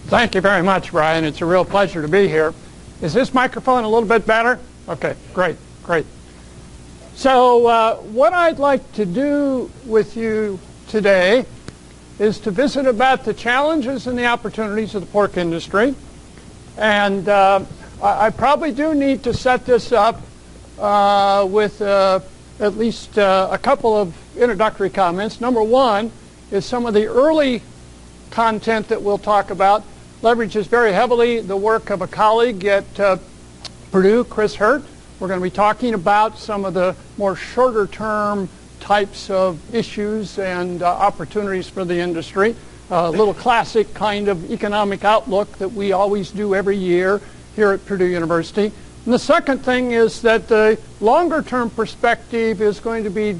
Thank you very much, Brian. It's a real pleasure to be here. Is this microphone a little bit better? Okay, great, great. So what I'd like to do with you today is to visit about the challenges and the opportunities of the pork industry. And I probably do need to set this up with at least a couple of introductory comments. Number one is some of the early content that we'll talk about leverages very heavily the work of a colleague at Purdue, Chris Hurt. We're going to be talking about some of the more shorter term types of issues and opportunities for the industry. A little classic kind of economic outlook that we always do every year here at Purdue University. And the second thing is that the longer term perspective is going to be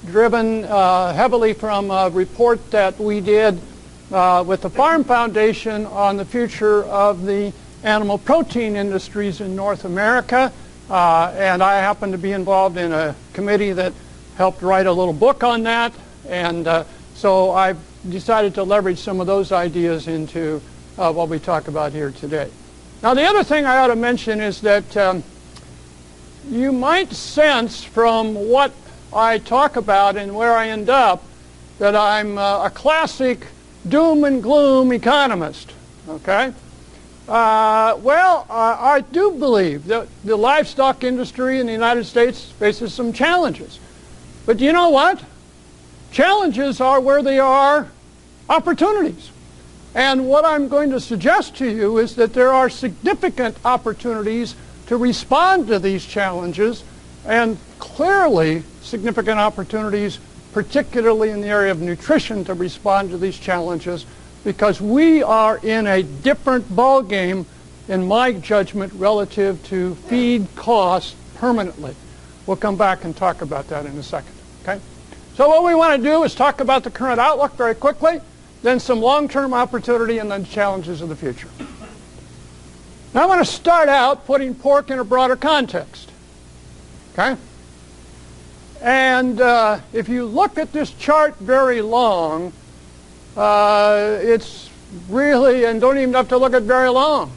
driven heavily from a report that we did with the Farm Foundation on the future of the animal protein industries in North America. And I happen to be involved in a committee that helped write a little book on that. And so I've decided to leverage some of those ideas into what we talk about here today. Now, the other thing I ought to mention is that you might sense from what I talk about and where I end up that I'm a classic doom and gloom economist, okay? I do believe that the livestock industry in the United States faces some challenges. But you know what? Challenges are where they are opportunities. And what I'm going to suggest to you is that there are significant opportunities to respond to these challenges, and clearly significant opportunities, particularly in the area of nutrition, to respond to these challenges, because we are in a different ballgame, in my judgment, relative to feed costs permanently. We'll come back and talk about that in a second. Okay? So what we want to do is talk about the current outlook very quickly, then some long-term opportunity, and then challenges of the future. Now I want to start out putting pork in a broader context. Okay? And if you look at this chart very long, it's really, and don't even have to look at very long,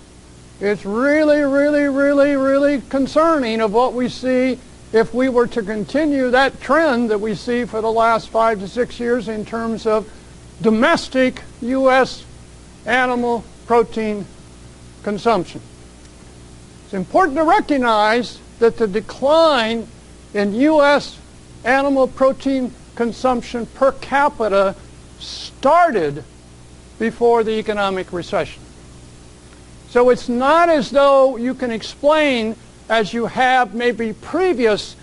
it's really, really, really, really concerning of what we see if we were to continue that trend that we see for the last 5 to 6 years in terms of domestic U.S. animal protein consumption. It's important to recognize that the decline in U.S. animal protein consumption per capita started before the economic recession. So it's not as though you can explain, as you have maybe previous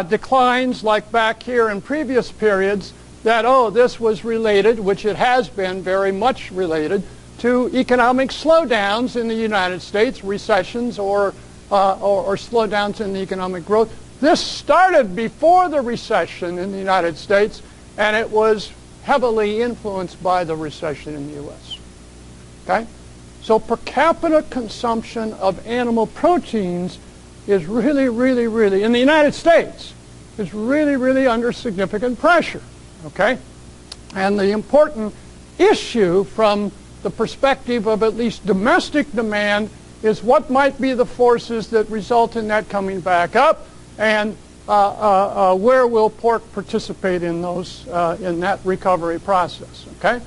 declines, like back here in previous periods, that, oh, this was related, which it has been very much related, to economic slowdowns in the United States, recessions or slowdowns in the economic growth. This started before the recession in the United States, and it was heavily influenced by the recession in the U.S. Okay? So per capita consumption of animal proteins is really, really, really, in the United States, is really, really under significant pressure. Okay? And the important issue from the perspective of at least domestic demand is what might be the forces that result in that coming back up, and where will pork participate in those in that recovery process. Okay?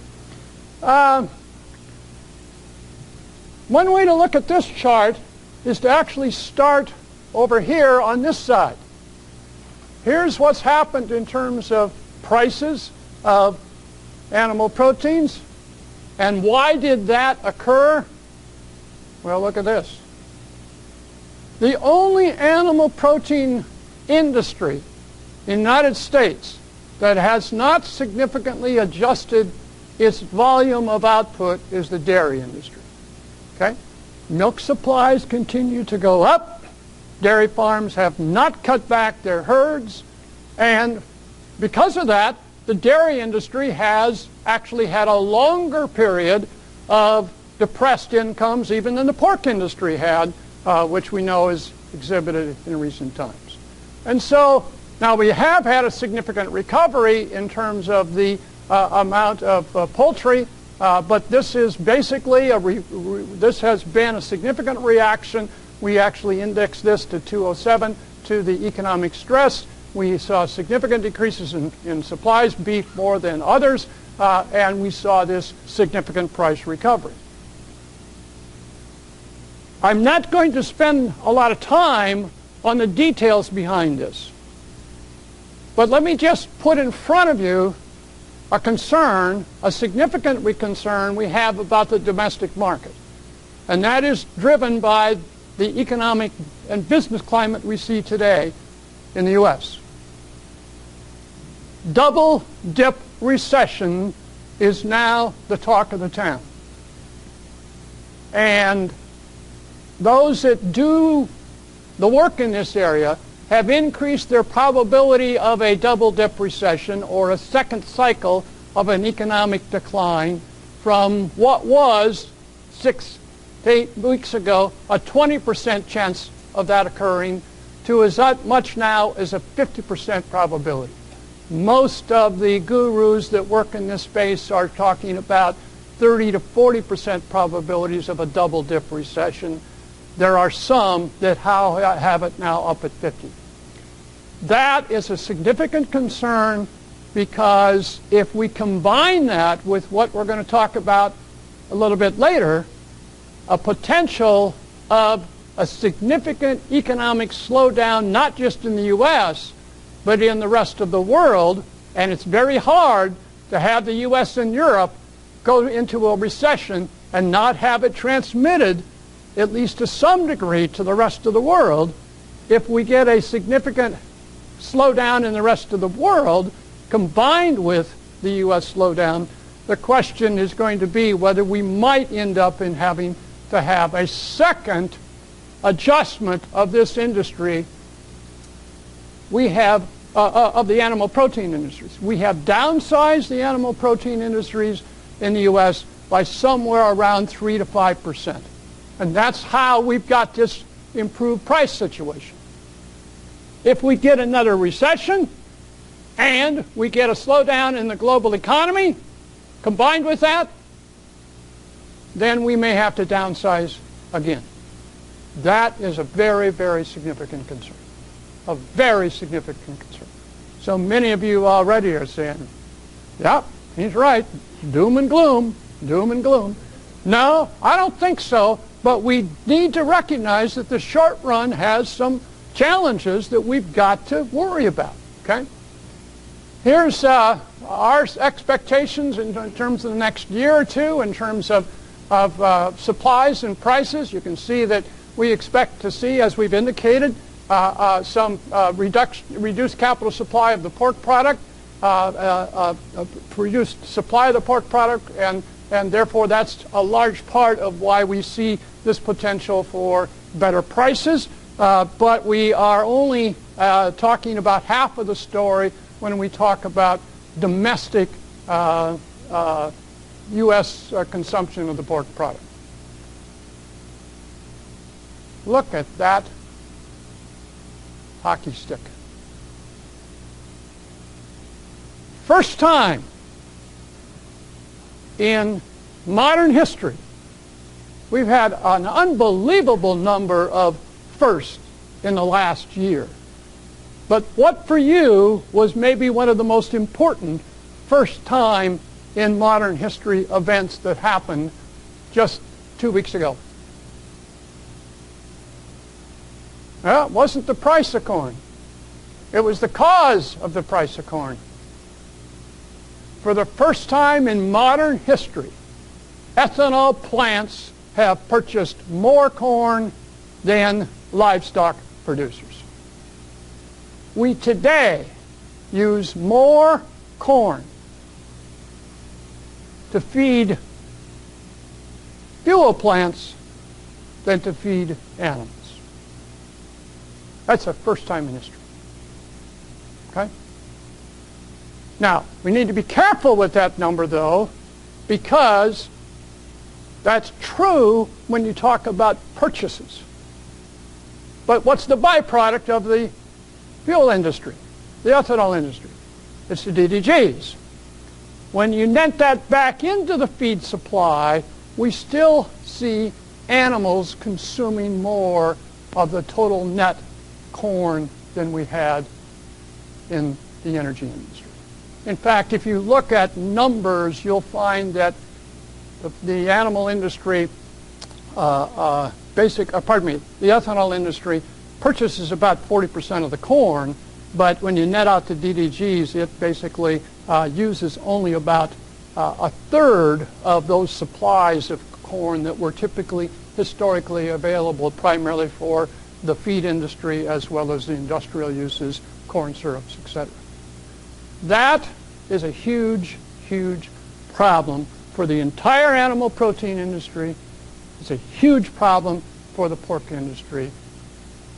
One way to look at this chart is to actually start over here on this side. Here's what's happened in terms of prices of animal proteins. And why did that occur? Well, look at this. The only animal protein industry in the United States that has not significantly adjusted its volume of output is the dairy industry. Okay? Milk supplies continue to go up. Dairy farms have not cut back their herds, and because of that, the dairy industry has actually had a longer period of depressed incomes even than the pork industry had, which we know is exhibited in recent times. And so now we have had a significant recovery in terms of the amount of poultry But this is basically this has been a significant reaction. We actually indexed this to 207 to the economic stress. We saw significant decreases in supplies, beef more than others, and we saw this significant price recovery. I'm not going to spend a lot of time on the details behind this. But let me just put in front of you a concern, a significant concern we have about the domestic market. And that is driven by the economic and business climate we see today in the U.S. Double dip recession is now the talk of the town. And those that do the work in this area have increased their probability of a double dip recession or a second cycle of an economic decline from what was 6 to 8 weeks ago a 20% chance of that occurring to as much now as a 50% probability. Most of the gurus that work in this space are talking about 30 to 40% probabilities of a double dip recession. There are some that have it now up at 50. That is a significant concern because if we combine that with what we're going to talk about a little bit later, a potential of a significant economic slowdown, not just in the U.S., but in the rest of the world, and it's very hard to have the U.S. and Europe go into a recession and not have it transmitted, at least to some degree, to the rest of the world. If we get a significant slowdown in the rest of the world combined with the U.S. slowdown, the question is going to be whether we might end up in having to have a second adjustment of this industry. We have of the animal protein industries. We have downsized the animal protein industries in the U.S. by somewhere around 3 to 5%. And that's how we've got this improved price situation. If we get another recession and we get a slowdown in the global economy combined with that, then we may have to downsize again. That is a very, very significant concern. A very significant concern. So many of you already are saying, yep, he's right, doom and gloom, doom and gloom. No, I don't think so, but we need to recognize that the short run has some challenges that we've got to worry about, okay? Here's our expectations in terms of the next year or two in terms of supplies and prices. You can see that we expect to see, as we've indicated, some reduced capital supply of the pork product, reduced supply of the pork product, and therefore that's a large part of why we see this potential for better prices. But we are only talking about half of the story when we talk about domestic U.S. consumption of the pork product. Look at that hockey stick. First time in modern history, we've had an unbelievable number of firsts in the last year. But what for you was maybe one of the most important first time in modern history events that happened just 2 weeks ago? Well, it wasn't the price of corn. It was the cause of the price of corn. For the first time in modern history, ethanol plants have purchased more corn than livestock producers. We today use more corn to feed fuel plants than to feed animals. That's the first time in history. Okay? Now, we need to be careful with that number, though, because that's true when you talk about purchases. But what's the byproduct of the fuel industry, the ethanol industry? It's the DDGs. when you net that back into the feed supply, we still see animals consuming more of the total net corn than we had in the energy industry. In fact, if you look at numbers, you'll find that the animal industry, the ethanol industry purchases about 40% of the corn, but when you net out the DDGs, it basically uses only about a third of those supplies of corn that were typically historically available primarily for the feed industry as well as the industrial uses, corn syrups, etc. That is a huge, huge problem for the entire animal protein industry. It's a huge problem for the pork industry.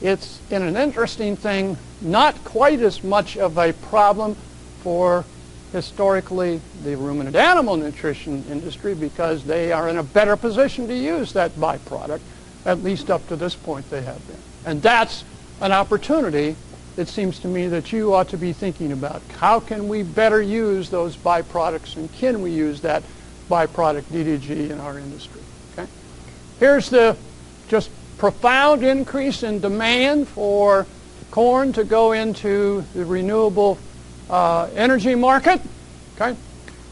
It's, in an interesting thing, not quite as much of a problem for historically the ruminant animal nutrition industry because they are in a better position to use that byproduct, at least up to this point they have been. And that's an opportunity, it seems to me, that you ought to be thinking about. How can we better use those byproducts, and can we use that byproduct DDG in our industry? Okay? Here's the just profound increase in demand for corn to go into the renewable energy market. Okay?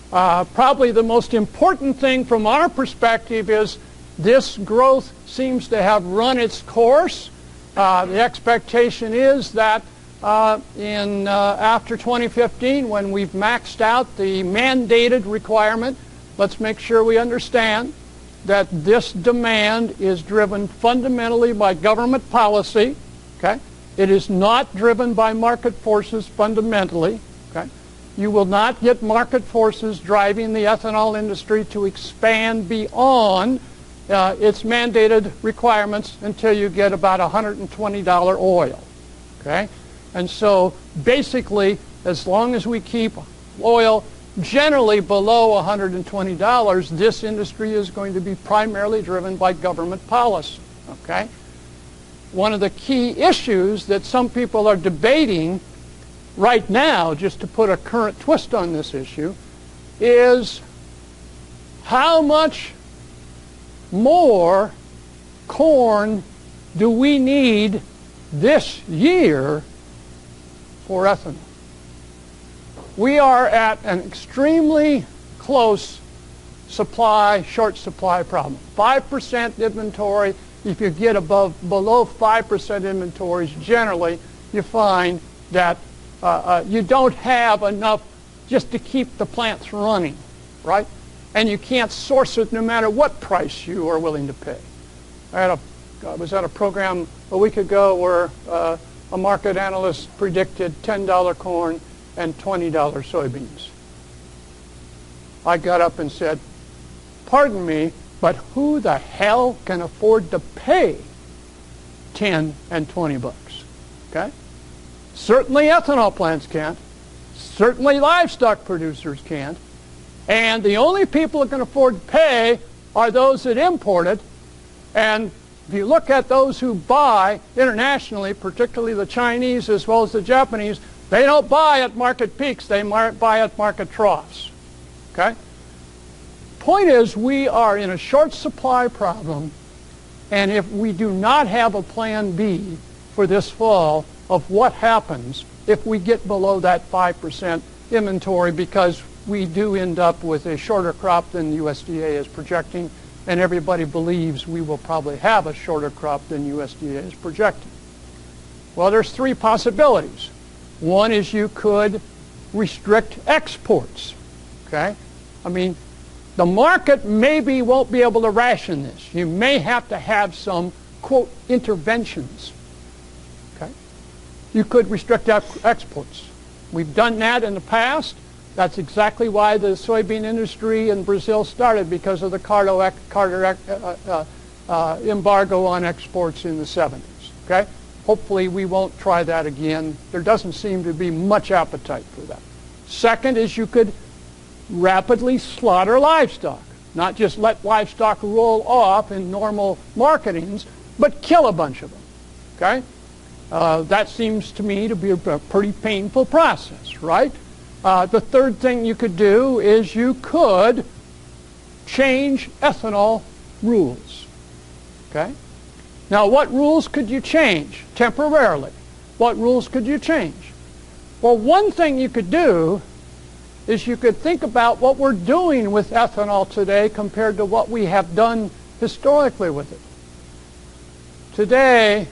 Probably the most important thing from our perspective is this growth seems to have run its course. The expectation is that after 2015, when we've maxed out the mandated requirement, let's make sure we understand that this demand is driven fundamentally by government policy. Okay? It is not driven by market forces fundamentally. Okay? You will not get market forces driving the ethanol industry to expand beyond its mandated requirements until you get about $120 oil. Okay? And so basically, as long as we keep oil generally below $120, this industry is going to be primarily driven by government policy. Okay? One of the key issues that some people are debating right now, just to put a current twist on this issue, is how much more corn do we need this year for ethanol? We are at an extremely close short supply problem. 5% inventory. If you get below 5% inventories, generally you find that you don't have enough just to keep the plants running, right? And you can't source it no matter what price you are willing to pay. I was at a program a week ago where a market analyst predicted $10 corn and $20 soybeans. I got up and said, pardon me, but who the hell can afford to pay 10 and 20 bucks? Okay? Certainly ethanol plants can't. Certainly livestock producers can't. And the only people that can afford to pay are those that import it. And if you look at those who buy internationally, particularly the Chinese as well as the Japanese, they don't buy at market peaks. They buy at market troughs. Okay? Point is, we are in a short supply problem, and if we do not have a plan B for this fall of what happens if we get below that 5% inventory, because we do end up with a shorter crop than the USDA is projecting, and everybody believes we will probably have a shorter crop than USDA is projecting. Well, there's three possibilities. One is you could restrict exports. Okay? I mean, the market maybe won't be able to ration this. You may have to have some, quote, interventions. Okay? You could restrict exports. We've done that in the past. That's exactly why the soybean industry in Brazil started, because of the Carter embargo on exports in the 70s. Okay? Hopefully we won't try that again. There doesn't seem to be much appetite for that. Second is you could rapidly slaughter livestock. Not just let livestock roll off in normal marketings, but kill a bunch of them. Okay? That seems to me to be a pretty painful process, right? The third thing you could do is you could change ethanol rules. Okay? Now, what rules could you change temporarily? What rules could you change? Well, one thing you could do is you could think about what we're doing with ethanol today compared to what we have done historically with it. Today,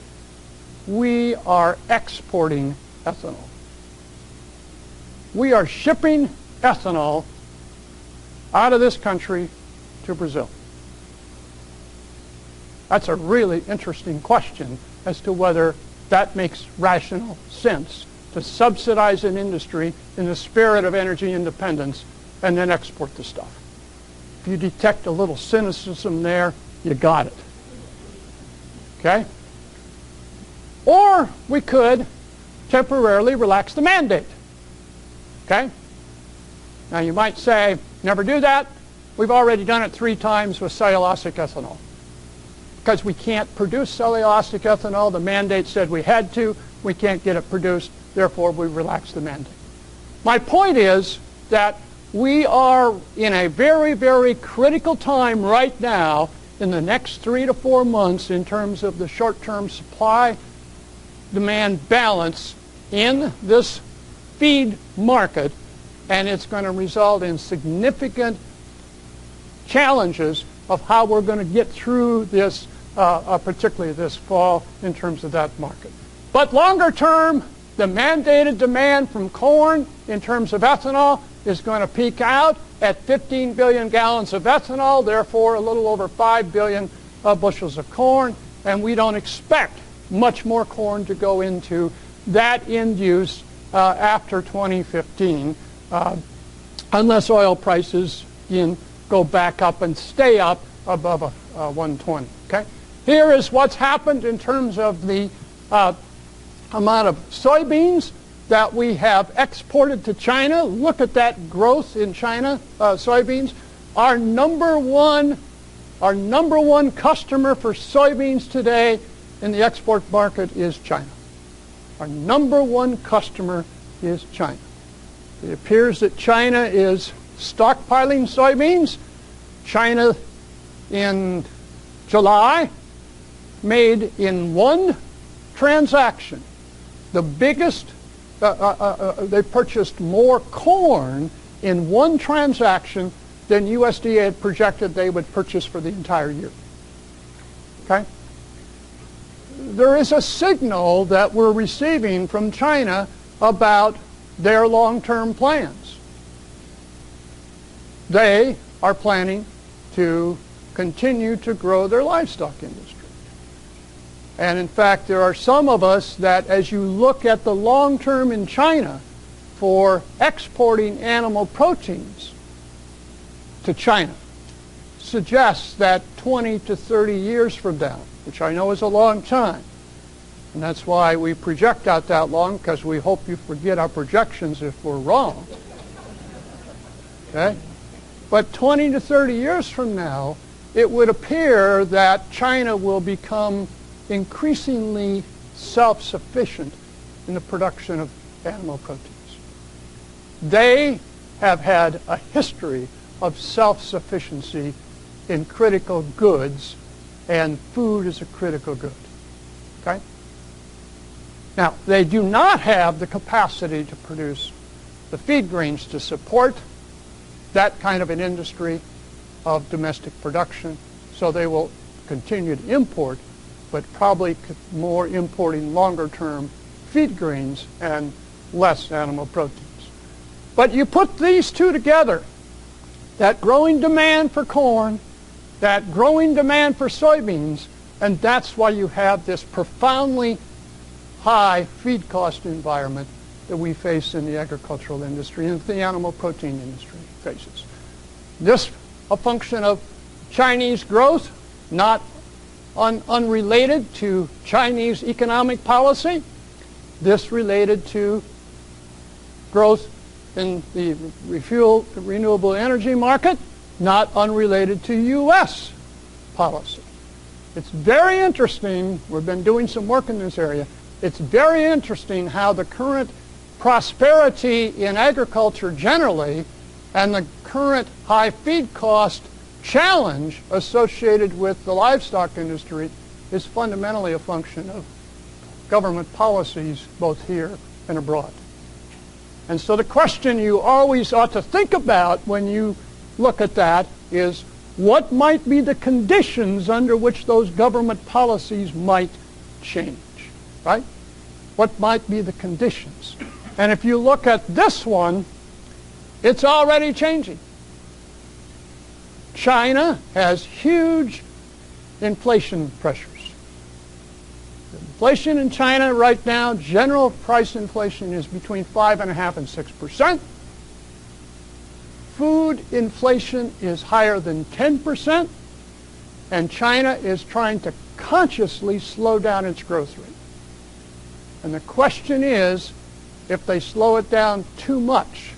we are exporting ethanol. We are shipping ethanol out of this country to Brazil. That's a really interesting question as to whether that makes rational sense to subsidize an industry in the spirit of energy independence and then export the stuff. If you detect a little cynicism there, you got it. Okay? Or we could temporarily relax the mandate. Okay? Now you might say, never do that. We've already done it 3 times with cellulosic ethanol. Because we can't produce cellulosic ethanol, the mandate said we had to, we can't get it produced, therefore we relaxed the mandate. My point is that we are in a very, very critical time right now in the next 3 to 4 months in terms of the short-term supply-demand balance in this feed market, and it's going to result in significant challenges of how we're going to get through this, particularly this fall, in terms of that market. But longer term, the mandated demand from corn in terms of ethanol is going to peak out at 15 billion gallons of ethanol, therefore a little over 5 billion bushels of corn, and we don't expect much more corn to go into that end use after 2015 unless oil prices go back up and stay up above 120. Okay? Here is what's happened in terms of the amount of soybeans that we have exported to China. Look at that growth in China, soybeans. Our number one customer for soybeans today in the export market is China. Our number one customer is China. It appears that China is stockpiling soybeans. China in July made in one transaction the biggest, they purchased more corn in one transaction than USDA had projected they would purchase for the entire year. Okay? There is a signal that we're receiving from China about their long-term plans. They are planning to continue to grow their livestock industry. And in fact, there are some of us that, as you look at the long term in China for exporting animal proteins to China, suggests that 20 to 30 years from now, which I know is a long time, and that's why we project out that long, because we hope you forget our projections if we're wrong. Okay? But 20 to 30 years from now, it would appear that China will become increasingly self-sufficient in the production of animal proteins. They have had a history of self-sufficiency in critical goods, and food is a critical good. Okay? Now, they do not have the capacity to produce the feed grains to support that kind of an industry of domestic production, so they will continue to import, but probably more importing longer-term feed grains and less animal proteins. But you put these two together, that growing demand for corn, that growing demand for soybeans, and that's why you have this profoundly high feed cost environment that we face in the agricultural industry and the animal protein industry faces. This a function of Chinese growth, not unrelated to Chinese economic policy. This related to growth in the renewable energy market, not unrelated to U.S. policy. It's very interesting. We've been doing some work in this area. It's very interesting how the current prosperity in agriculture generally and the current high feed cost challenge associated with the livestock industry is fundamentally a function of government policies both here and abroad. And so the question you always ought to think about when you look at that is, what might be the conditions under which those government policies might change, right? What might be the conditions? And if you look at this one, it's already changing. China has huge inflation pressures. Inflation in China right now, general price inflation is between 5.5% and 6%. Food inflation is higher than 10%, and China is trying to consciously slow down its growth rate. And the question is, if they slow it down too much,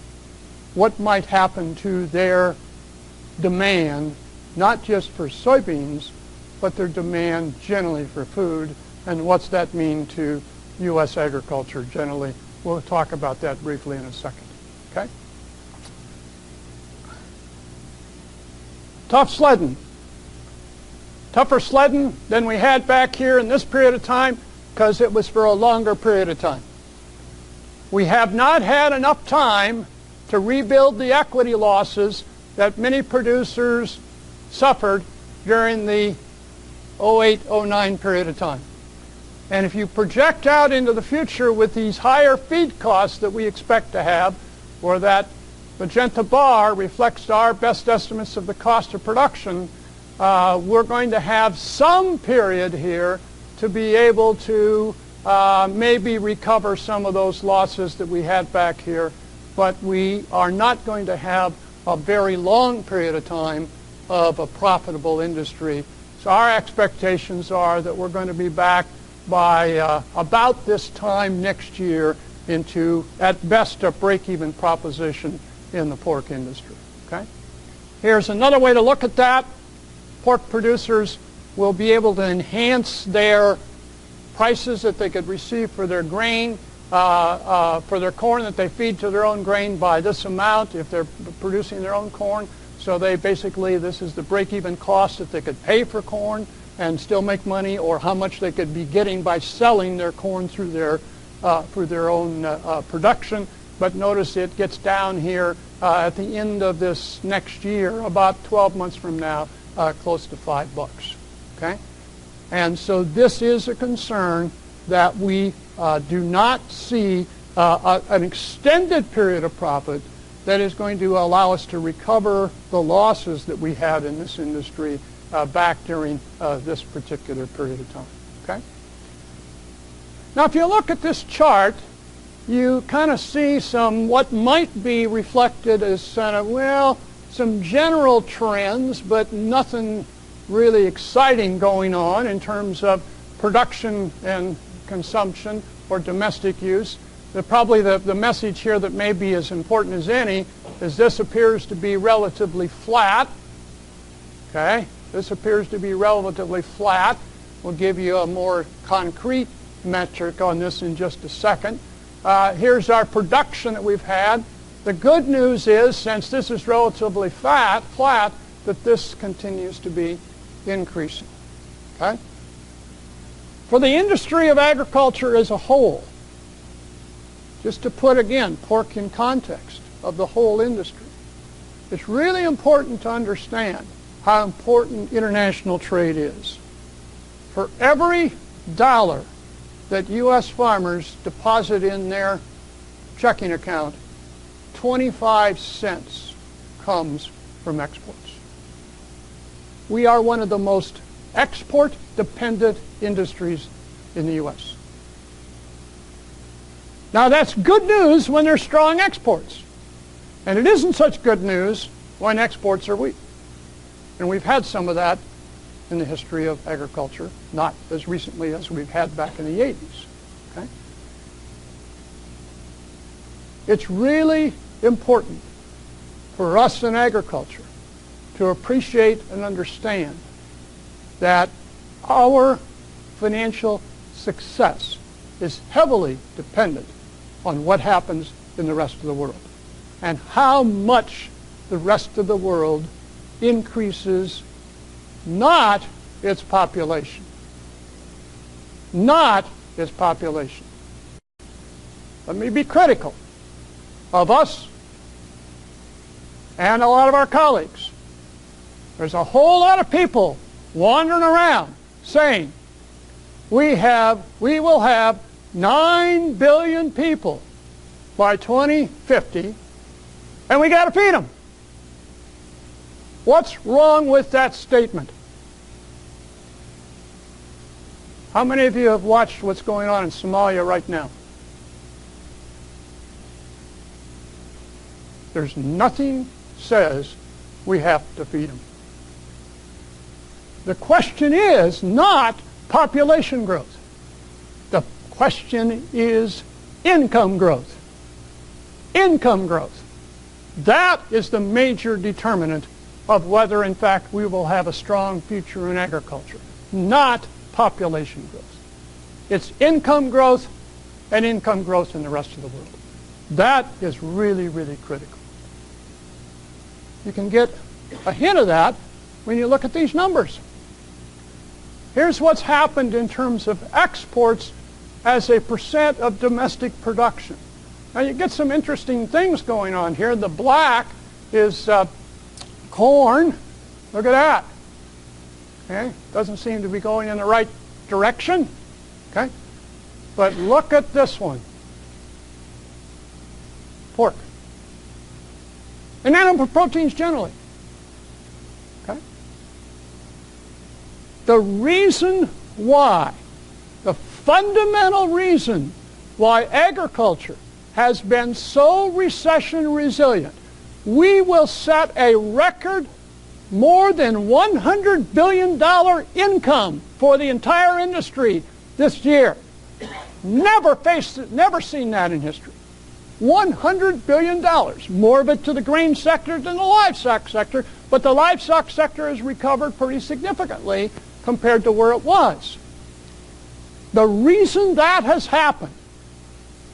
what might happen to their demand, not just for soybeans, but their demand generally for food, and what's that mean to U.S. agriculture generally? We'll talk about that briefly in a second. Okay? Tough sledding. Tougher sledding than we had back here in this period of time because it was for a longer period of time. We have not had enough time to rebuild the equity losses that many producers suffered during the 08-09 period of time. And if you project out into the future with these higher feed costs that we expect to have, or that magenta bar reflects our best estimates of the cost of production, we're going to have some period here to be able to maybe recover some of those losses that we had back here, but we are not going to have a very long period of time of a profitable industry. So our expectations are that we're going to be back by about this time next year into, at best, a break-even proposition in the pork industry. Okay? Here's another way to look at that. Pork producers will be able to enhance their prices that they could receive for their grain, for their corn that they feed to their own grain by this amount if they're producing their own corn. So they basically, this is the break-even cost that they could pay for corn and still make money, or how much they could be getting by selling their corn through their own production. But notice it gets down here at the end of this next year, about 12 months from now, close to $5. Okay? And so this is a concern that we do not see an extended period of profit that is going to allow us to recover the losses that we had in this industry back during this particular period of time. Okay? Now, if you look at this chart, you kind of see some what might be reflected as kind of, well, some general trends, but nothing really exciting going on in terms of production and consumption or domestic use. Probably the message here that may be as important as any is this appears to be relatively flat. Okay? This appears to be relatively flat. We'll give you a more concrete metric on this in just a second. Here's our production that we've had. The good news is, since this is relatively flat, that this continues to be increasing. Okay? For the industry of agriculture as a whole, just to put, again, pork in context of the whole industry, it's really important to understand how important international trade is. For every dollar that U.S. farmers deposit in their checking account, 25 cents comes from exports. We are one of the most export-dependent industries in the U.S. Now, that's good news when there's strong exports. And it isn't such good news when exports are weak. And we've had some of that in the history of agriculture, not as recently as we've had back in the 80s. Okay? It's really important for us in agriculture to appreciate and understand that our financial success is heavily dependent on what happens in the rest of the world and how much the rest of the world increases not its population. Not its population. Let me be critical of us and a lot of our colleagues. There's a whole lot of people wandering around saying we will have 9 billion people by 2050 and we got to feed them. What's wrong with that statement? How many of you have watched what's going on in Somalia right now? There's nothing says we have to feed them. The question is not population growth. The question is income growth. Income growth. That is the major determinant of whether, in fact, we will have a strong future in agriculture, not population growth. It's income growth and income growth in the rest of the world. That is really, really critical. You can get a hint of that when you look at these numbers. Here's what's happened in terms of exports as a percent of domestic production. Now you get some interesting things going on here. The black is corn. Look at that. Okay? Doesn't seem to be going in the right direction. Okay? But look at this one. Pork. And animal proteins generally. Okay? The reason why, the fundamental reason why agriculture has been so recession resilient, we will set a record more than $100 billion income for the entire industry this year. Never seen that in history. $100 billion, more of it to the grain sector than the livestock sector, but the livestock sector has recovered pretty significantly compared to where it was. The reason that has happened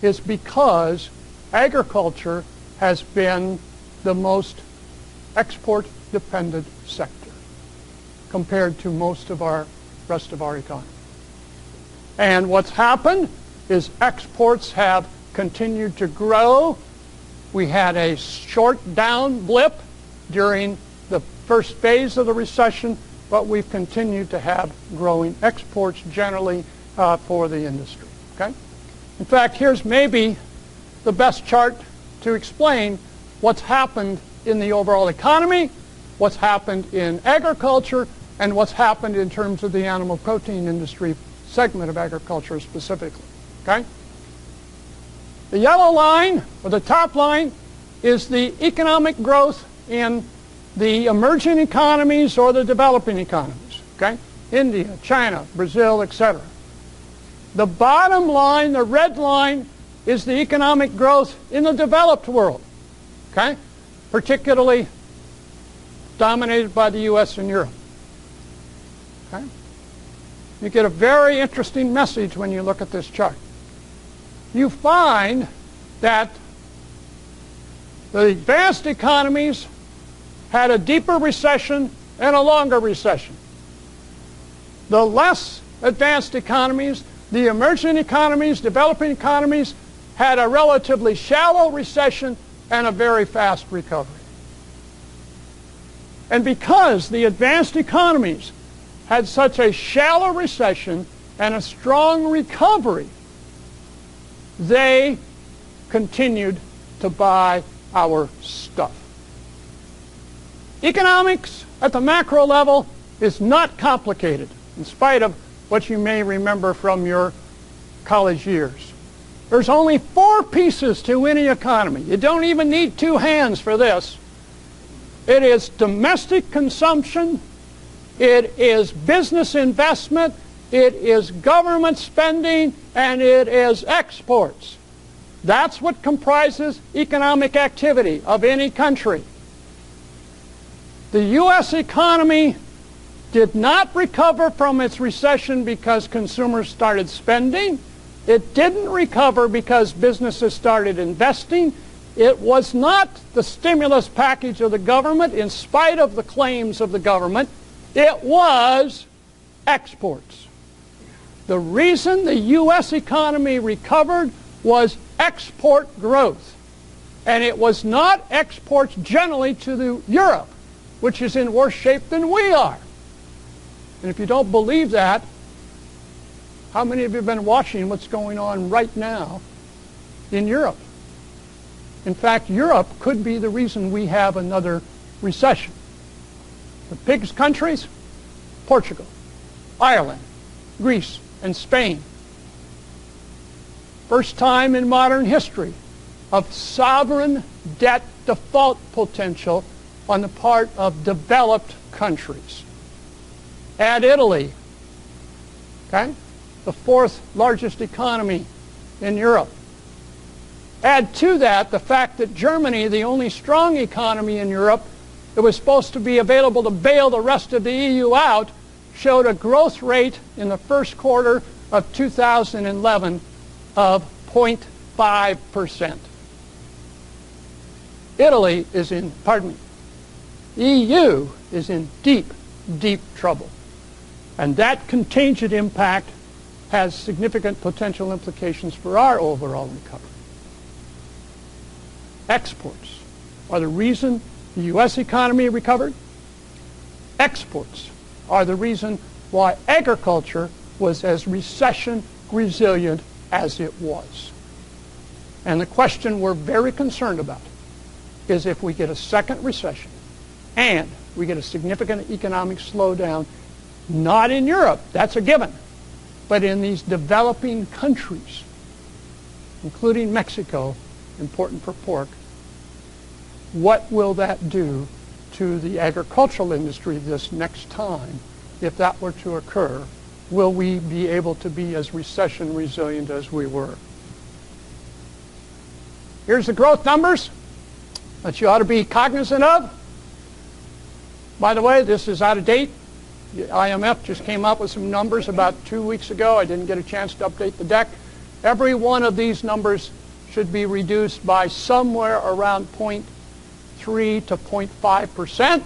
is because agriculture has been the most export-dependent sector compared to most of our rest of our economy. And what's happened is exports have continued to grow. We had a short down blip during the first phase of the recession, but we've continued to have growing exports generally for the industry. Okay? In fact, here's maybe the best chart to explain what's happened in the overall economy, what's happened in agriculture, and what's happened in terms of the animal protein industry segment of agriculture specifically. Okay? The yellow line, or the top line, is the economic growth in the emerging economies or the developing economies. Okay? India, China, Brazil, etc. The bottom line, the red line, is the economic growth in the developed world. Okay? Particularly dominated by the U.S. and Europe. Okay? You get a very interesting message when you look at this chart. You find that the advanced economies had a deeper recession and a longer recession. The less advanced economies, the emerging economies, developing economies, had a relatively shallow recession and a very fast recovery. And because the advanced economies had such a shallow recession and a strong recovery, they continued to buy our stuff. Economics at the macro level is not complicated, in spite of what you may remember from your college years. There's only 4 pieces to any economy. You don't even need 2 hands for this. It is domestic consumption, it is business investment, it is government spending, and it is exports. That's what comprises economic activity of any country. The U.S. economy did not recover from its recession because consumers started spending. It didn't recover because businesses started investing. It was not the stimulus package of the government, in spite of the claims of the government. It was exports. The reason the U.S. economy recovered was export growth. And it was not exports generally to Europe, which is in worse shape than we are. And if you don't believe that, how many of you have been watching what's going on right now in Europe? In fact, Europe could be the reason we have another recession. The biggest countries: Portugal, Ireland, Greece, and Spain. First time in modern history of sovereign debt default potential on the part of developed countries. Add Italy, okay, the fourth largest economy in Europe. Add to that the fact that Germany, the only strong economy in Europe that was supposed to be available to bail the rest of the EU out, showed a growth rate in the first quarter of 2011 of 0.5%. Italy is in, EU is in deep, deep trouble. And that contagion impact has significant potential implications for our overall recovery. Exports are the reason the U.S. economy recovered. Exports are the reason why agriculture was as recession resilient as it was. And the question we're very concerned about is if we get a second recession and we get a significant economic slowdown, not in Europe, that's a given, but in these developing countries, including Mexico, important for pork, what will that do to the agricultural industry this next time? If that were to occur, will we be able to be as recession resilient as we were? Here's the growth numbers that you ought to be cognizant of. By the way, this is out of date. The IMF just came up with some numbers about 2 weeks ago. I didn't get a chance to update the deck. Every one of these numbers should be reduced by somewhere around 0.3 to 0.5%.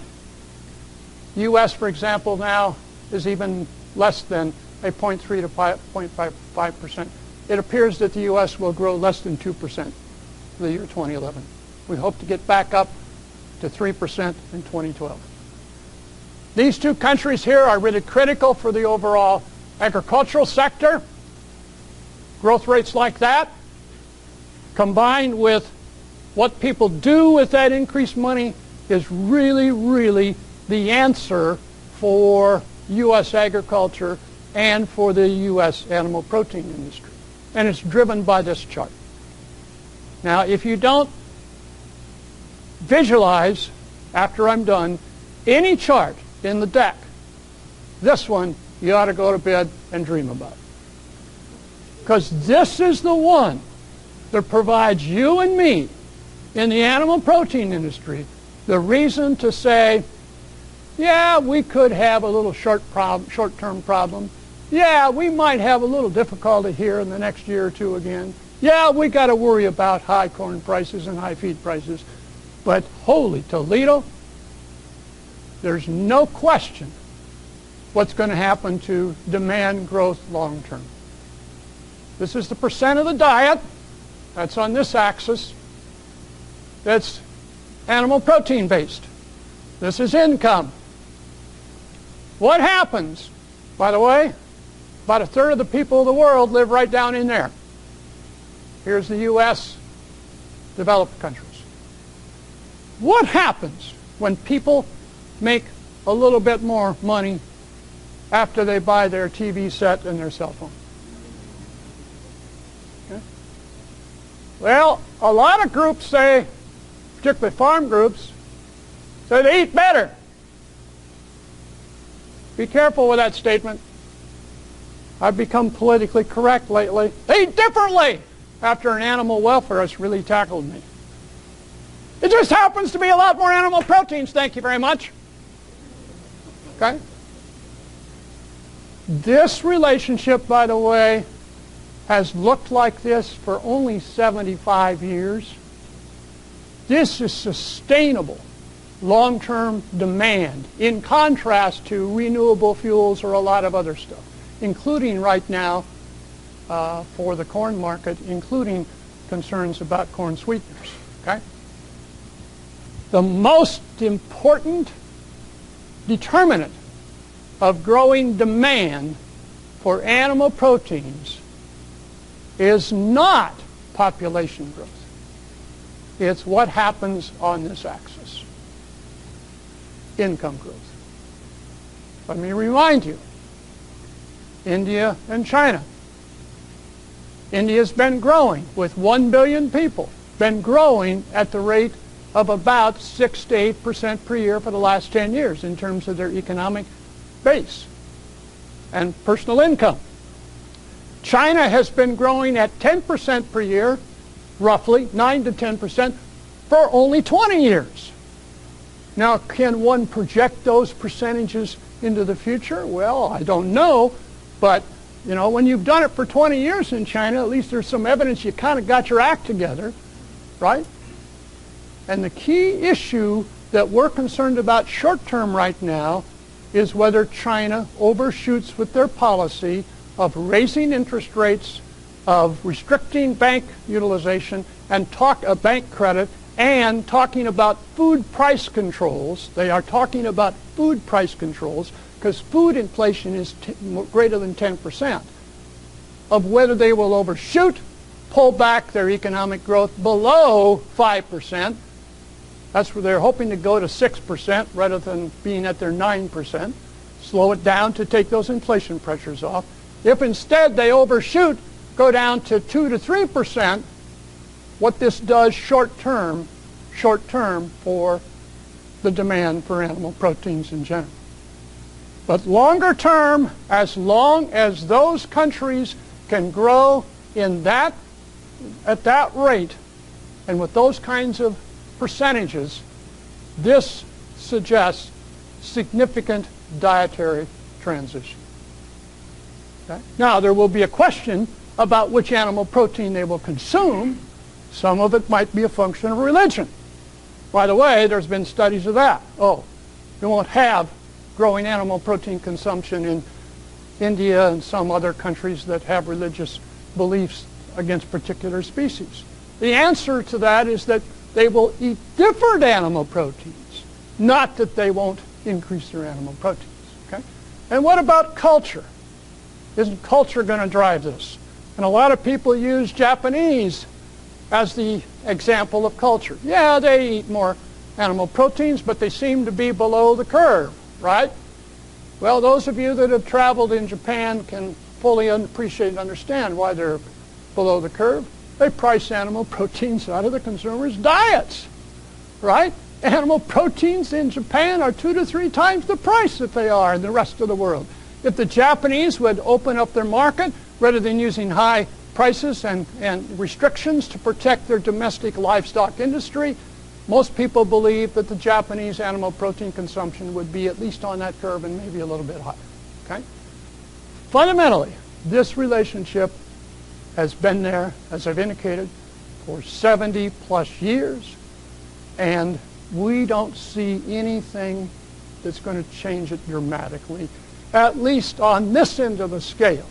U.S., for example, now is even less than a 0.3 to 0.5%. It appears that the U.S. will grow less than 2% for the year 2011. We hope to get back up to 3% in 2012. These two countries here are really critical for the overall agricultural sector. Growth rates like that, combined with what people do with that increased money, is really, really the answer for U.S. agriculture and for the U.S. animal protein industry. And it's driven by this chart. Now, if you don't visualize, after I'm done, any chart in the deck, this one you ought to go to bed and dream about. Because this is the one that provides you and me in the animal protein industry the reason to say, yeah, we could have a little short-term problem. Yeah, we might have a little difficulty here in the next year or two again. Yeah, we got to worry about high corn prices and high feed prices. But holy Toledo, there's no question what's going to happen to demand growth long term. This is the percent of the diet. That's on this axis. That's animal protein based. This is income. What happens, by the way, about a third of the people of the world live right down in there. Here's the U.S., developed countries. What happens when people make a little bit more money after they buy their TV set and their cell phone? Okay. Well, a lot of groups say, particularly farm groups, say they eat better. Be careful with that statement. I've become politically correct lately. They eat differently after an animal welfarist really tackled me. It just happens to be a lot more animal proteins, thank you very much. Okay? This relationship, by the way, has looked like this for only 75 years. This is sustainable long-term demand, in contrast to renewable fuels or a lot of other stuff, including right now for the corn market, including concerns about corn sweeteners. Okay? The most important determinant of growing demand for animal proteins is not population growth. It's what happens on this axis. Income growth. Let me remind you, India and China. India's been growing with 1 billion people, been growing at the rate of about 6 to 8% per year for the last 10 years in terms of their economic base and personal income. China has been growing at 10% per year, roughly 9 to 10%, for only 20 years. Now, can one project those percentages into the future? Well, I don't know, but you know, when you've done it for 20 years in China, at least there's some evidence you kind of got your act together, right? And the key issue that we're concerned about short term right now is whether China overshoots with their policy of raising interest rates, of restricting bank utilization and bank credit, and talking about food price controls. They are talking about food price controls because food inflation is greater than 10%, of whether they will overshoot, pull back their economic growth below 5%. That's where they're hoping to go to 6% rather than being at their 9%, slow it down to take those inflation pressures off. If instead they overshoot, go down to 2 to 3%, what this does short term for the demand for animal proteins in general. But longer term, as long as those countries can grow at that rate and with those kinds of percentages, this suggests significant dietary transition. Okay? Now, there will be a question about which animal protein they will consume. Some of it might be a function of religion. By the way, there's been studies of that. Oh, you won't have growing animal protein consumption in India and some other countries that have religious beliefs against particular species. The answer to that is that they will eat different animal proteins, not that they won't increase their animal proteins. Okay? And what about culture? Isn't culture going to drive this? And a lot of people use Japanese as the example of culture. Yeah, they eat more animal proteins, but they seem to be below the curve, right? Well, those of you that have traveled in Japan can fully appreciate and understand why they're below the curve. They price animal proteins out of the consumers' diets, right? Animal proteins in Japan are 2 to 3 times the price that they are in the rest of the world. If the Japanese would open up their market rather than using high prices and restrictions to protect their domestic livestock industry, most people believe that the Japanese animal protein consumption would be at least on that curve and maybe a little bit higher. Okay? Fundamentally, this relationship has been there, as I've indicated, for 70 plus years, and we don't see anything that's going to change it dramatically, at least on this end of the scale.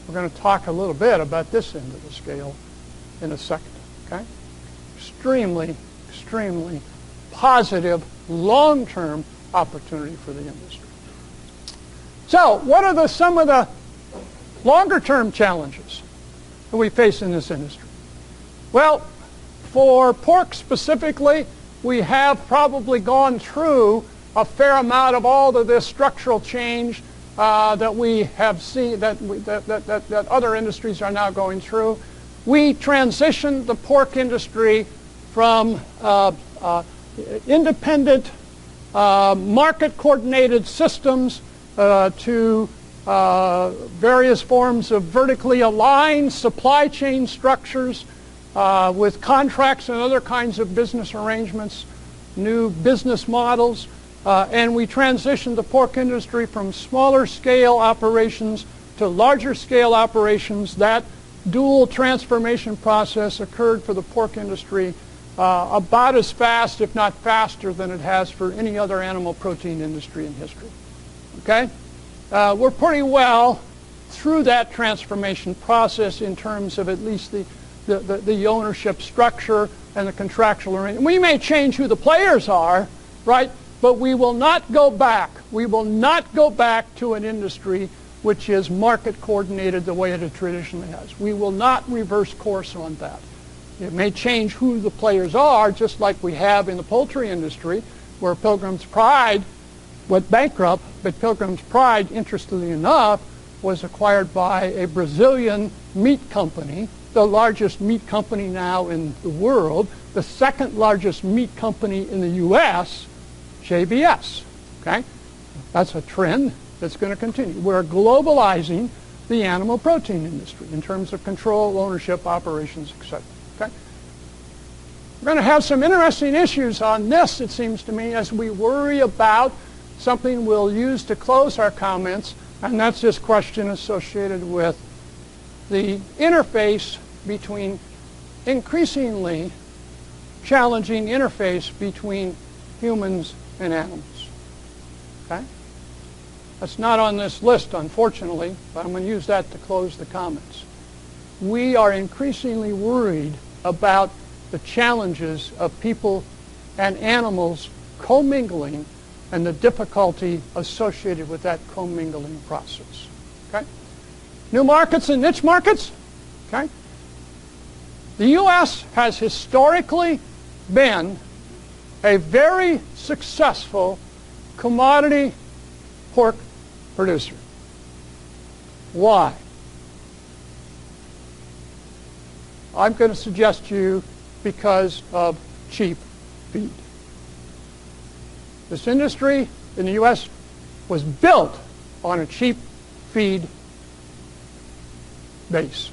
We're going to talk a little bit about this end of the scale in a second. Okay? Extremely, extremely positive long-term opportunity for the industry. So, what are some of the longer-term challenges that we face in this industry? Well, for pork specifically, we have probably gone through a fair amount of all of this structural change that we have seen, that other industries are now going through. We transitioned the pork industry from independent market-coordinated systems to various forms of vertically aligned supply chain structures with contracts and other kinds of business arrangements, new business models. And we transitioned the pork industry from smaller scale operations to larger scale operations. That dual transformation process occurred for the pork industry about as fast, if not faster, than it has for any other animal protein industry in history. Okay? We're pretty well through that transformation process in terms of at least the ownership structure and the contractual arrangement. We may change who the players are, right? But we will not go back. We will not go back to an industry which is market coordinated the way it traditionally has. We will not reverse course on that. It may change who the players are, just like we have in the poultry industry, where Pilgrim's Pride went bankrupt, but Pilgrim's Pride, interestingly enough, was acquired by a Brazilian meat company, the largest meat company now in the world, the second largest meat company in the U.S., JBS. Okay? That's a trend that's going to continue. We're globalizing the animal protein industry in terms of control, ownership, operations, etc. Okay? We're going to have some interesting issues on this, it seems to me, as we worry about something we'll use to close our comments, and that's this question associated with the interface between, increasingly challenging interface between humans and animals. Okay? That's not on this list, unfortunately, but I'm going to use that to close the comments. We are increasingly worried about the challenges of people and animals commingling and the difficulty associated with that commingling process. Okay? New markets and niche markets. Okay? The U.S. has historically been a very successful commodity pork producer. Why? I'm going to suggest to you because of cheap feed. This industry in the U.S. was built on a cheap feed base.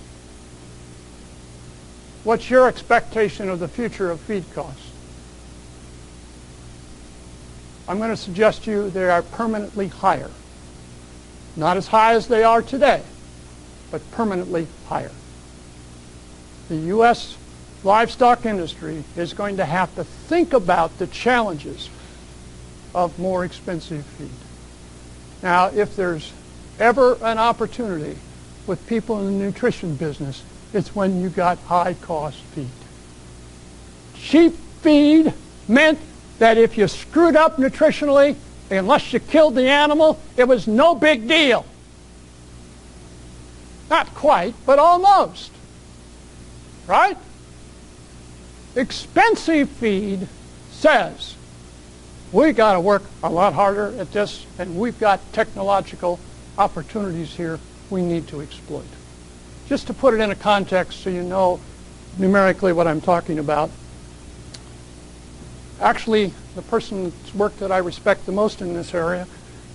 What's your expectation of the future of feed costs? I'm going to suggest to you they are permanently higher. Not as high as they are today, but permanently higher. The U.S. livestock industry is going to have to think about the challenges of more expensive feed. Now, if there's ever an opportunity with people in the nutrition business, it's when you got high-cost feed. Cheap feed meant that if you screwed up nutritionally, unless you killed the animal, it was no big deal. Not quite, but almost. Right? Expensive feed says, we got to work a lot harder at this, and we've got technological opportunities here we need to exploit. Just to put it in a context so you know numerically what I'm talking about. Actually, the person's work that I respect the most in this area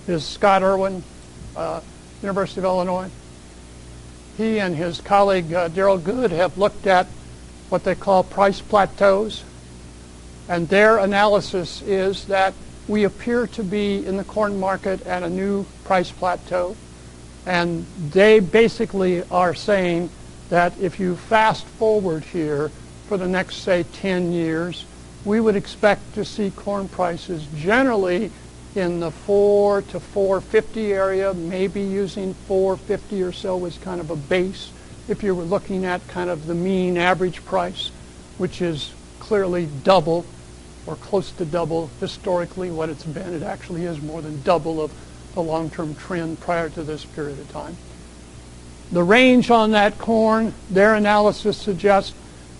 is Scott Irwin, University of Illinois. He and his colleague Daryl Good have looked at what they call price plateaus, and their analysis is that we appear to be in the corn market at a new price plateau, and they basically are saying that if you fast forward here for the next, say, 10 years, we would expect to see corn prices generally in the $4 to $4.50 area, maybe using $4.50 or so as kind of a base if you were looking at kind of the mean average price, which is clearly double or close to double historically what it's been. It actually is more than double of the long-term trend prior to this period of time. The range on that corn, their analysis suggests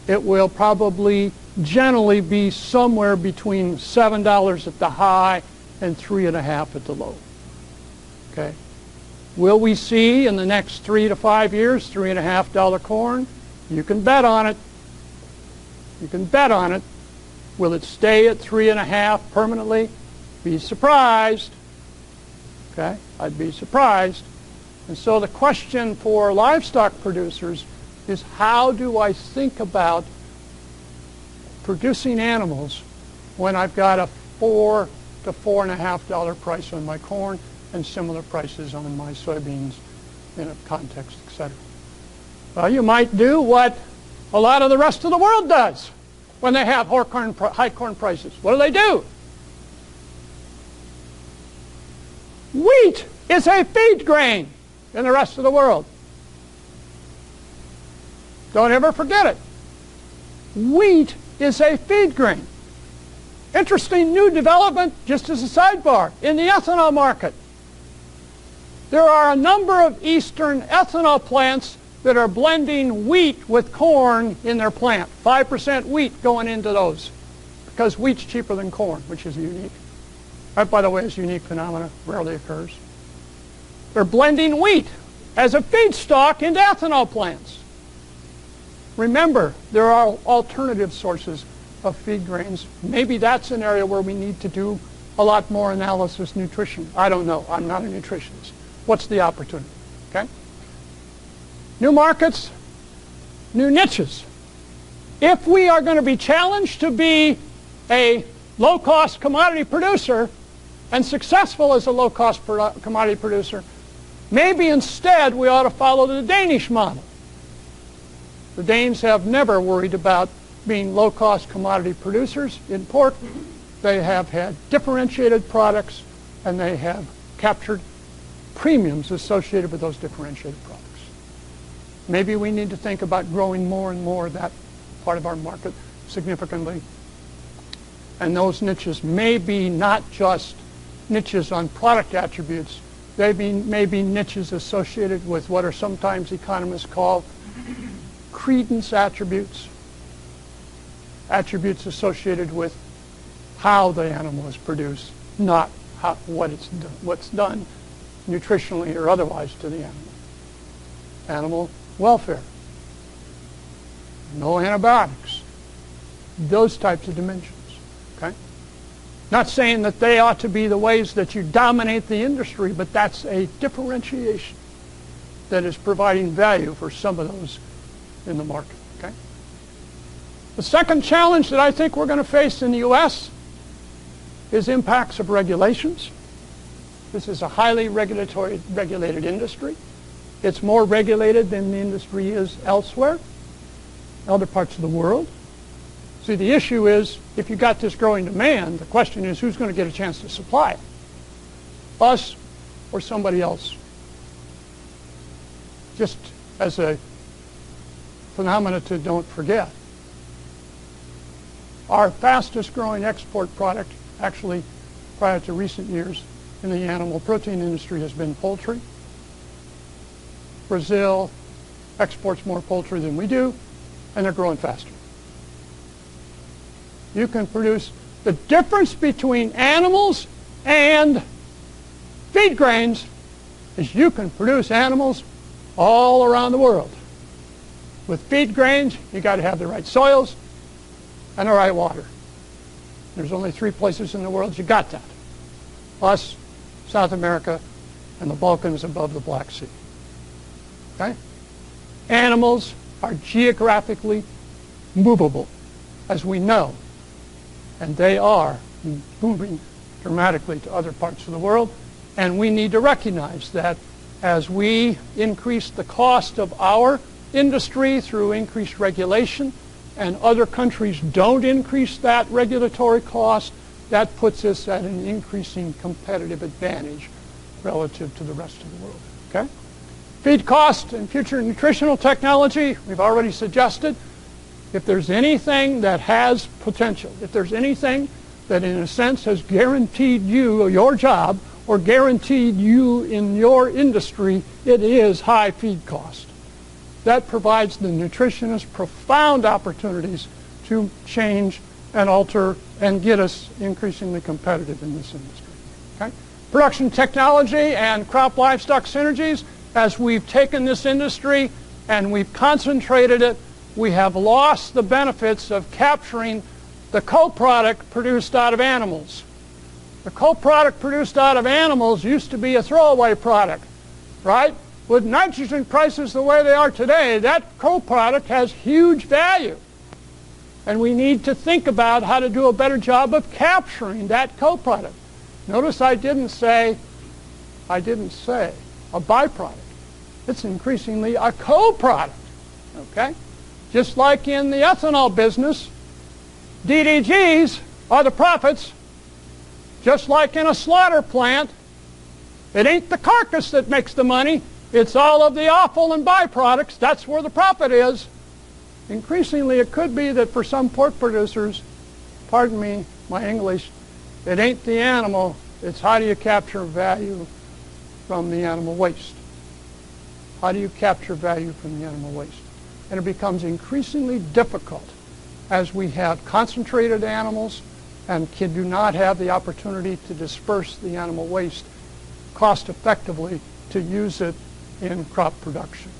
it will probably generally be somewhere between $7 at the high and $3.50 at the low. Okay. Will we see in the next 3 to 5 years $3.50 corn? You can bet on it. You can bet on it. Will it stay at 3.50 permanently? Be surprised. Okay, I'd be surprised. And so the question for livestock producers is, how do I think about producing animals when I've got a $4 to $4.50 price on my corn and similar prices on my soybeans in a context, etc. Well, you might do what a lot of the rest of the world does when they have high corn prices. What do? Wheat is a feed grain in the rest of the world. Don't ever forget it. Wheat is a feed grain. Interesting new development, just as a sidebar, in the ethanol market. There are a number of Eastern ethanol plants that are blending wheat with corn in their plant. 5% wheat going into those, because wheat's cheaper than corn, which is unique. That, by the way, is a unique phenomenon, rarely occurs. They're blending wheat as a feedstock into ethanol plants. Remember, there are alternative sources of feed grains. Maybe that's an area where we need to do a lot more analysis, nutrition. I don't know. I'm not a nutritionist. What's the opportunity? Okay? New markets, new niches. If we are going to be challenged to be a low-cost commodity producer and successful as a low-cost commodity producer, maybe instead we ought to follow the Danish model. The Danes have never worried about being low-cost commodity producers in pork. They have had differentiated products, and they have captured premiums associated with those differentiated products. Maybe we need to think about growing more and more of that part of our market significantly. And those niches may be not just niches on product attributes. They may be niches associated with what are sometimes economists call credence attributes, attributes associated with how the animal is produced, not what's done nutritionally or otherwise to the animal. Animal welfare, no antibiotics, those types of dimensions. Okay? Not saying that they ought to be the ways that you dominate the industry, but that's a differentiation that is providing value for some of those in the market. Okay? The second challenge that I think we're going to face in the U.S. is impacts of regulations. This is a highly regulated industry. It's more regulated than the industry is elsewhere, other parts of the world. See, the issue is, if you got this growing demand, the question is, who's going to get a chance to supply it? Us or somebody else? Just as a phenomena to don't forget. Our fastest growing export product, actually prior to recent years in the animal protein industry, has been poultry. Brazil exports more poultry than we do, and they're growing faster. You can produce the difference between animals and feed grains is you can produce animals all around the world. With feed grains, you got to have the right soils and the right water. There's only 3 places in the world you got that. Us, South America, and the Balkans above the Black Sea. Okay? Animals are geographically movable, as we know, and they are moving dramatically to other parts of the world, and we need to recognize that as we increase the cost of our industry through increased regulation, and other countries don't increase that regulatory cost, that puts us at an increasing competitive advantage relative to the rest of the world. Okay? Feed cost and future nutritional technology, we've already suggested. If there's anything that has potential, if there's anything that in a sense has guaranteed you your job or guaranteed you in your industry, it is high feed cost. That provides the nutritionist profound opportunities to change and alter and get us increasingly competitive in this industry. Okay? Production technology and crop livestock synergies. As we've taken this industry and we've concentrated it, we have lost the benefits of capturing the co-product produced out of animals. The co-product produced out of animals used to be a throwaway product, right? With nitrogen prices the way they are today, that co-product has huge value. And we need to think about how to do a better job of capturing that co-product. Notice I didn't say a byproduct. It's increasingly a co-product. Okay? Just like in the ethanol business, DDGs are the profits. Just like in a slaughter plant, it ain't the carcass that makes the money. It's all of the offal and byproducts. That's where the profit is. Increasingly, it could be that for some pork producers, pardon me, my English, it ain't the animal, it's how do you capture value from the animal waste. How do you capture value from the animal waste? And it becomes increasingly difficult as we have concentrated animals and do not have the opportunity to disperse the animal waste cost effectively to use it in crop production.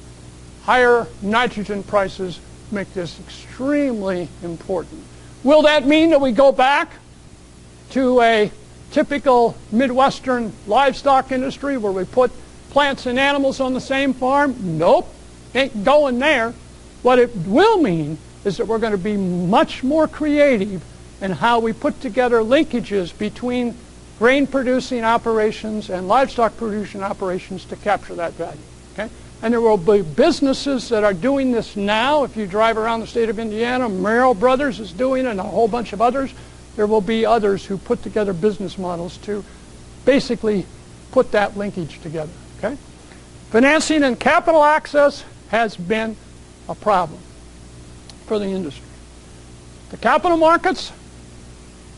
Higher nitrogen prices make this extremely important. Will that mean that we go back to a typical Midwestern livestock industry where we put plants and animals on the same farm? Nope, ain't going there. What it will mean is that we're going to be much more creative in how we put together linkages between grain-producing operations and livestock-producing operations to capture that value. Okay? And there will be businesses that are doing this now. If you drive around the state of Indiana, Merrill Brothers is doing it, and a whole bunch of others. There will be others who put together business models to basically put that linkage together. Okay? Financing and capital access has been a problem for the industry. The capital markets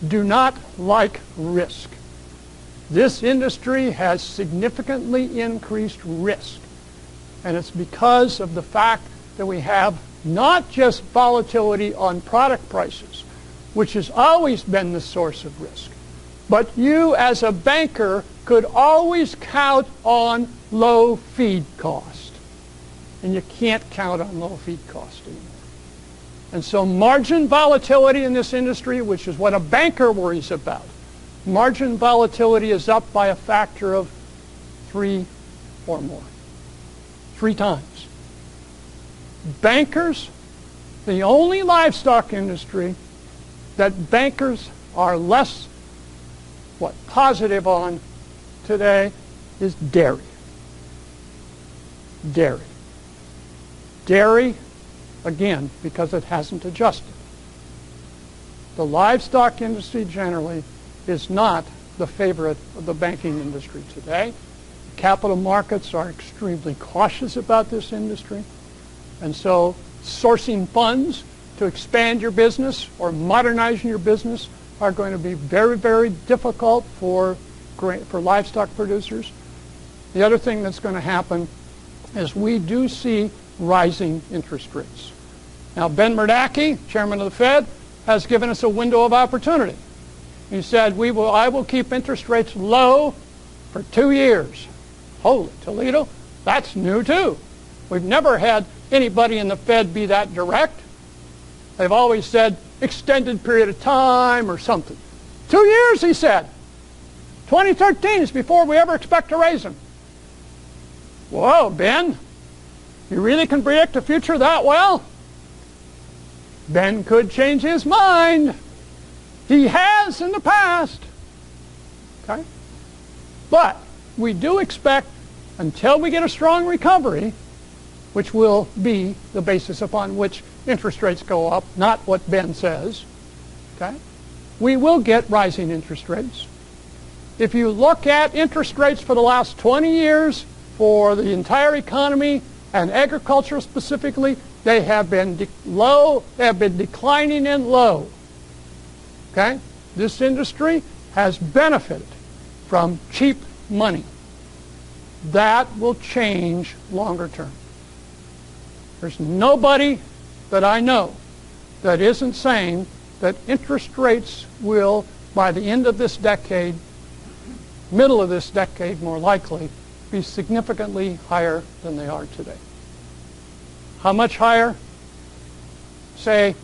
do not like risk. This industry has significantly increased risk. And it's because of the fact that we have not just volatility on product prices, which has always been the source of risk, but you as a banker could always count on low feed cost. And you can't count on low feed cost anymore. And so margin volatility in this industry, which is what a banker worries about, margin volatility is up by a factor of 3 or more. 3 times. Bankers, the only livestock industry that bankers are less positive on today is dairy. Dairy. Dairy, again, because it hasn't adjusted. The livestock industry generally is not the favorite of the banking industry today. Capital markets are extremely cautious about this industry. And so sourcing funds to expand your business or modernizing your business are going to be very, very difficult for livestock producers. The other thing that's going to happen is we do see rising interest rates. Now, Ben Bernanke, chairman of the Fed, has given us a window of opportunity. He said, I will keep interest rates low for 2 years. Holy Toledo, that's new too. We've never had anybody in the Fed be that direct. They've always said extended period of time or something. 2 years, he said. 2013 is before we ever expect to raise them. Whoa, Ben, you really can predict the future that well? Ben could change his mind. He has in the past. Okay? But we do expect, until we get a strong recovery, which will be the basis upon which interest rates go up, not what Ben says, okay? We will get rising interest rates. If you look at interest rates for the last 20 years for the entire economy and agriculture specifically, they have been low, they have been declining and low. Okay? This industry has benefited from cheap money. That will change longer term. There's nobody that I know that isn't saying that interest rates will, by the end of this decade, middle of this decade more likely, be significantly higher than they are today. How much higher? Say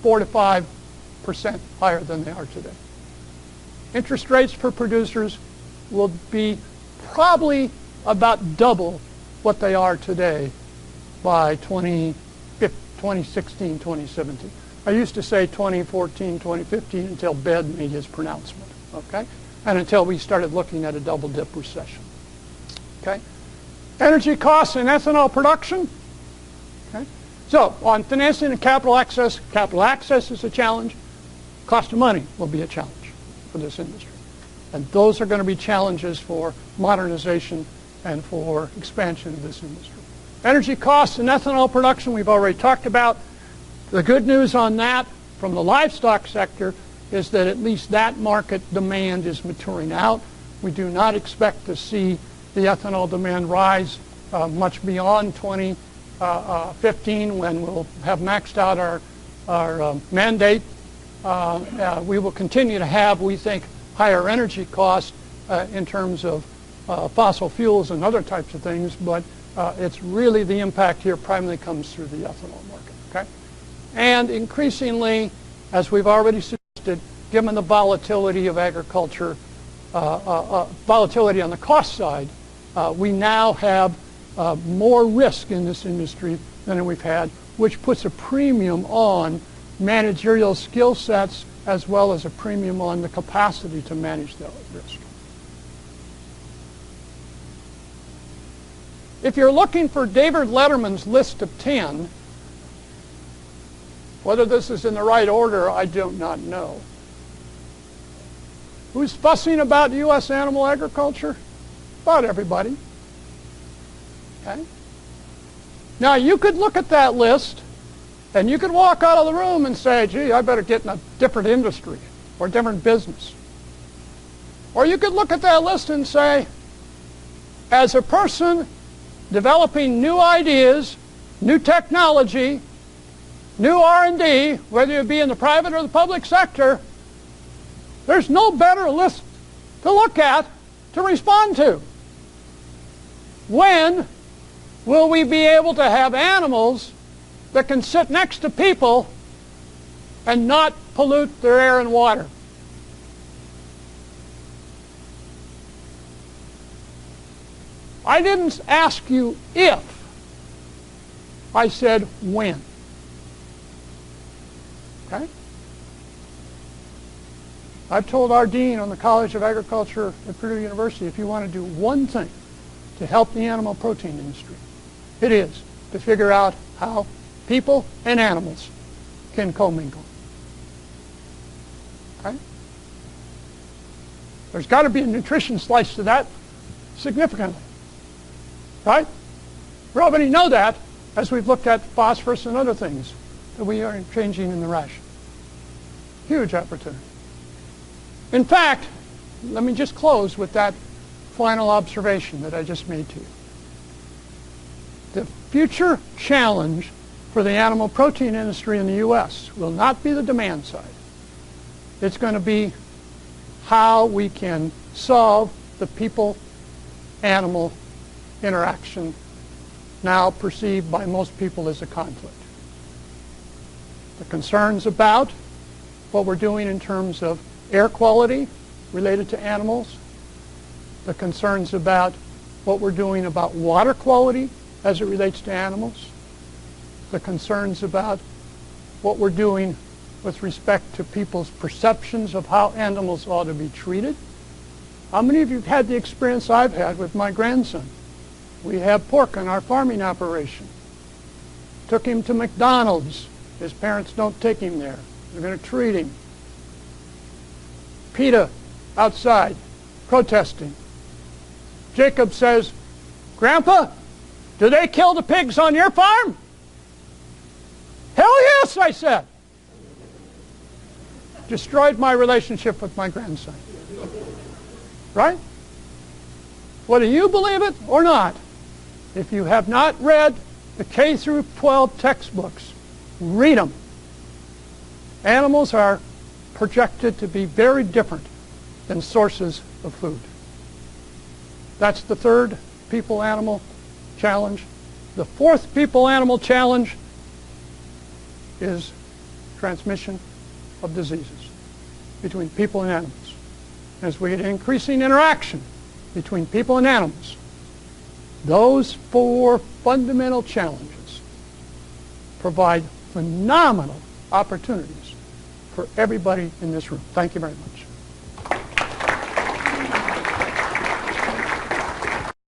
4 to 5% higher than they are today. Interest rates for producers will be probably about double what they are today by 2016, 2017. I used to say 2014, 2015 until Ben made his pronouncement, okay? And until we started looking at a double-dip recession, okay? Energy costs in ethanol production. Okay. So on financing and capital access is a challenge. Cost of money will be a challenge for this industry. And those are going to be challenges for modernization and for expansion of this industry. Energy costs in ethanol production, we've already talked about. The good news on that from the livestock sector is that at least that market demand is maturing out. We do not expect to see the ethanol demand rise much beyond 2015 when we'll have maxed out our mandate. We will continue to have, we think, higher energy costs in terms of fossil fuels and other types of things, but it's really the impact here primarily comes through the ethanol market. Okay? And increasingly, as we've already suggested, given the volatility of agriculture, volatility on the cost side, we now have more risk in this industry than we've had, which puts a premium on managerial skill sets as well as a premium on the capacity to manage that risk. If you're looking for David Letterman's list of 10, whether this is in the right order, I do not know. Who's fussing about U.S. animal agriculture? About everybody. Okay? Now, you could look at that list, and you could walk out of the room and say, gee, I better get in a different industry or a different business. Or you could look at that list and say, as a person developing new ideas, new technology, new R&D, whether it be in the private or the public sector, there's no better list to look at to respond to. When will we be able to have animals that can sit next to people and not pollute their air and water? I didn't ask you if, I said when. Okay? I've told our dean on the College of Agriculture at Purdue University, if you want to do one thing to help the animal protein industry, it is to figure out how people and animals can commingle. Okay? There's got to be a nutrition slice to that significantly. Right? We already know that as we've looked at phosphorus and other things that we are changing in the ration. Huge opportunity. In fact, let me just close with that final observation that I just made to you. The future challenge for the animal protein industry in the U.S. will not be the demand side. It's going to be how we can solve the people-animal interaction now perceived by most people as a conflict. The concerns about what we're doing in terms of air quality related to animals, the concerns about what we're doing about water quality as it relates to animals, the concerns about what we're doing with respect to people's perceptions of how animals ought to be treated. How many of you have had the experience I've had with my grandson? We have pork in our farming operation. Took him to McDonald's. His parents don't take him there. They're going to treat him. PETA outside protesting. Jacob says, Grandpa, do they kill the pigs on your farm? Hell yes, I said. Destroyed my relationship with my grandson. Right? Whether you believe it or not, if you have not read the K through 12 textbooks, read them. Animals are projected to be very different than sources of food. That's the third people-animal challenge. The fourth people-animal challenge is transmission of diseases between people and animals. As we get increasing interaction between people and animals, those four fundamental challenges provide phenomenal opportunities for everybody in this room. Thank you very much.